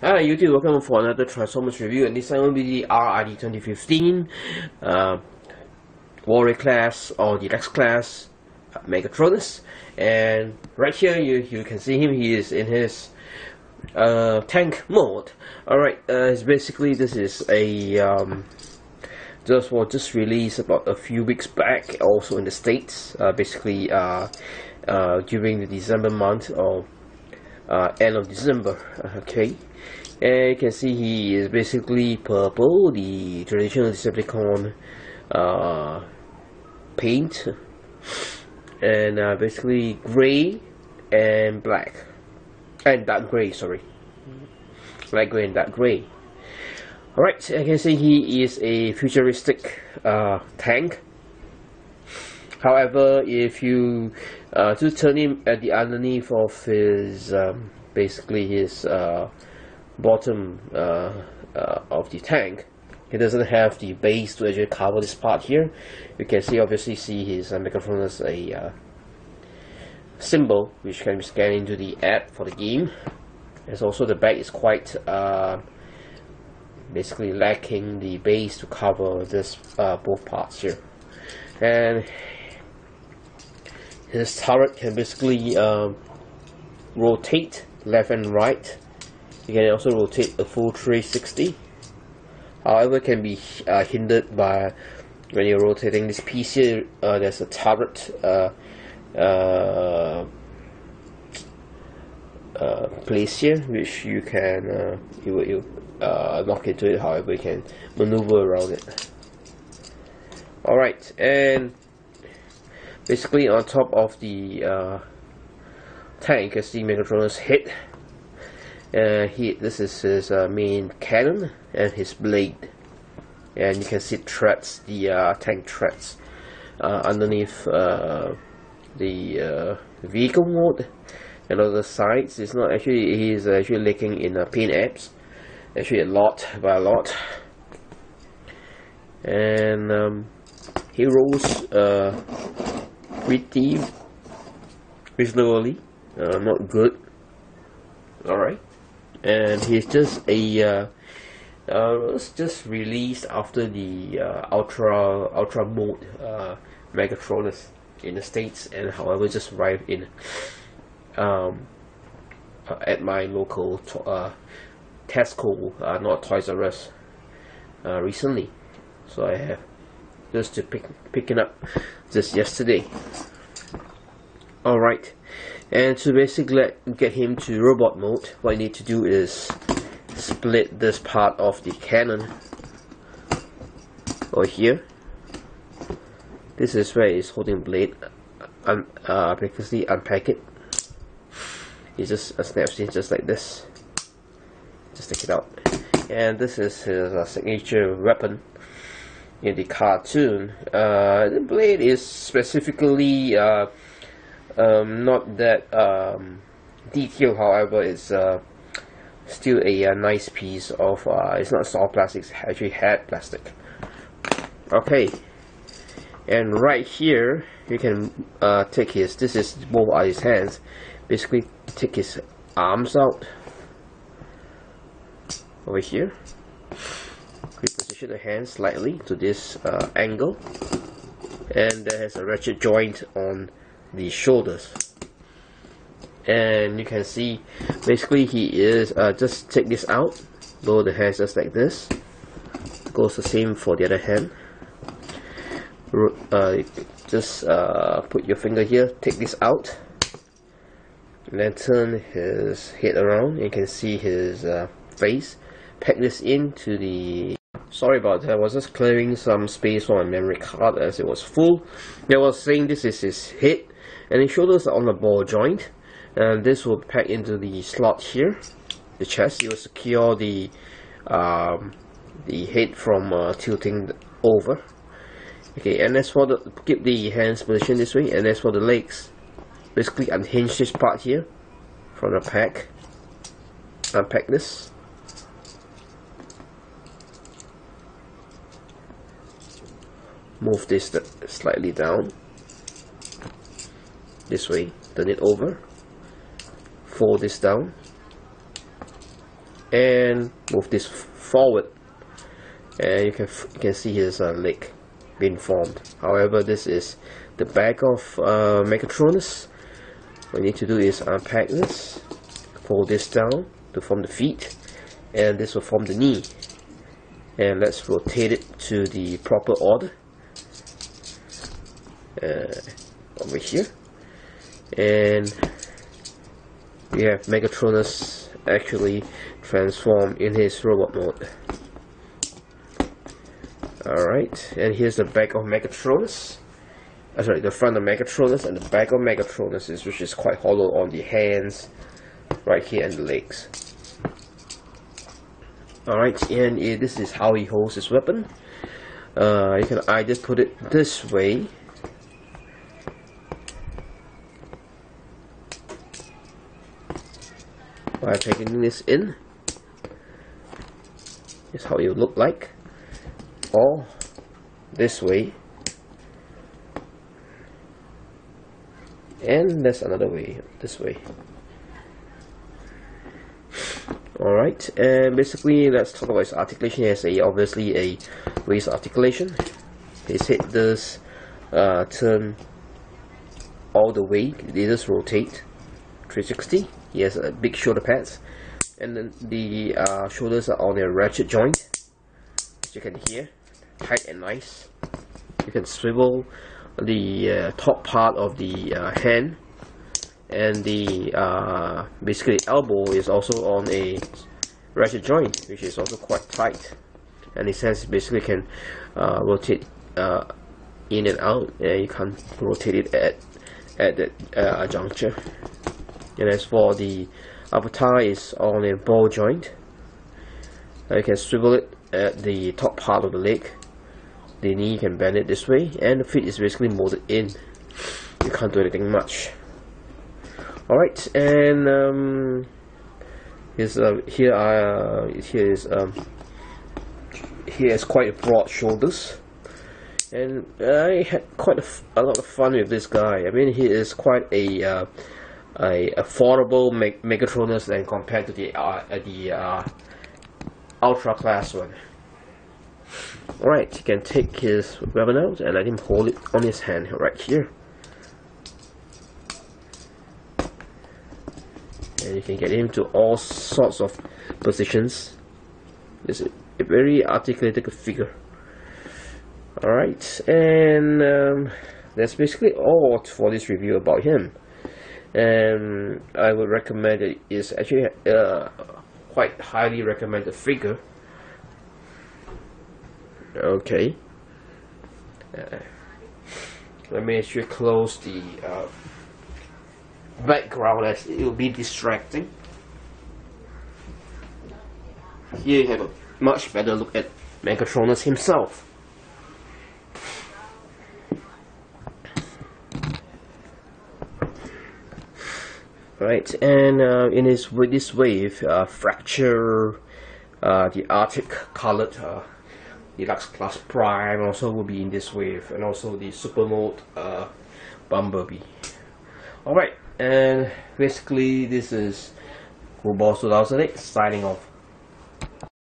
Hi YouTube, welcome for another Transformers review, and this time will be the RID 2015 Warrior class or Deluxe class Megatronus. And right here you can see him. He is in his tank mode. Alright, it's basically this is a just released about a few weeks back, also in the States, basically during the December month or end of December. Okay, and you can see he is basically purple, the traditional Decepticon paint, and basically gray and black and dark gray, sorry, light gray and dark gray. Alright, I can see he is a futuristic tank. However, if you just turn him at the underneath of his basically his bottom of the tank, he doesn't have the base to actually cover this part here. You can obviously see his Megatronus a symbol which can be scanned into the app for the game. There's also the back is quite basically lacking the base to cover this both parts here, and his turret can basically rotate left and right. You can also rotate a full 360. However, it can be hindered by when you're rotating this piece here. There's a turret place here, which you can you knock into it. However, you can maneuver around it. Alright, and basically on top of the tank, you can see Megatronus head. This is his main cannon and his blade, and you can see threads, the tank threads underneath the vehicle mode. And on the sides, it's not actually, he is actually lacking in paint apps, actually by a lot. And he rolls pretty reasonably, not good. Alright, and he's just a was just released after the ultra mode Megatronus in the States, and however just arrived in at my local Tesco, not Toys R Us, recently. So I have just to picking up just yesterday. Alright, and to basically get him to robot mode, what I need to do is split this part of the cannon over here. This is where he's holding blade, basically unpack it. He just snaps it just like this. Just take it out, and this is his signature weapon in the cartoon. The blade is specifically not that detailed. However, it's still a nice piece of it's not soft plastic, it's actually hard plastic. Okay, and right here you can take his, this is both of his hands, basically take his arms out over here. We position the hand slightly to this angle, and there has a ratchet joint on the shoulders. And you can see basically he is just take this out, lower the hands just like this. Goes the same for the other hand. Just put your finger here, take this out, and then turn his head around, and you can see his face. Pack this into the, sorry about that, I was just clearing some space on my memory card as it was full. I was saying this is his head, and his shoulders are on the ball joint, and this will pack into the slot here, the chest. It will secure the head from tilting over. Okay, and as for the, keep the hands positioned this way, and as for the legs, basically unhinge this part here from the pack, unpack this. Move this slightly down this way, turn it over, fold this down, and move this forward, and you can see his leg being formed. However, this is the back of Megatronus. What you need to do is unpack this, fold this down to form the feet, and this will form the knee. And let's rotate it to the proper order over here, and we have Megatronus actually transformed in his robot mode. Alright, and here's the back of Megatronus. Sorry, the front of Megatronus, and the back of Megatronus which is quite hollow on the hands right here and the legs. Alright, and this is how he holds his weapon. You can either put it this way, by taking this in. This is how it will look like, or this way, and there's another way, this way. Alright, and basically let's talk about his articulation. He has obviously a waist articulation. His head does turn all the way, it does rotate 360. He has a big shoulder pads, and then the shoulders are on a ratchet joint, as you can hear, tight and nice. You can swivel the top part of the hand, and the basically elbow is also on a ratchet joint, which is also quite tight, and his hands basically can rotate in and out, and you can't rotate it at that juncture. And as for the upper thigh, is on a ball joint. You can swivel it at the top part of the leg. The knee, you can bend it this way, and the feet is basically molded in. You can't do anything much. Alright, and he has quite broad shoulders, and I had quite a lot of fun with this guy. I mean, he is quite a affordable Megatronus than compared to the Ultra class one. Alright, you can take his weapon out and let him hold it on his hand right here. And you can get him to all sorts of positions. It's a very articulated figure. Alright, and that's basically all for this review about him. And I would recommend it. Is actually quite highly recommended figure. Okay, let me actually close the background, as it will be distracting. Here you have a much better look at Megatronus himself. Right, and in this wave, Fracture, the Arctic colored Deluxe Plus Prime also will be in this wave, and also the Super Mode Bumblebee. Alright, and basically this is Gooball 2008 signing off.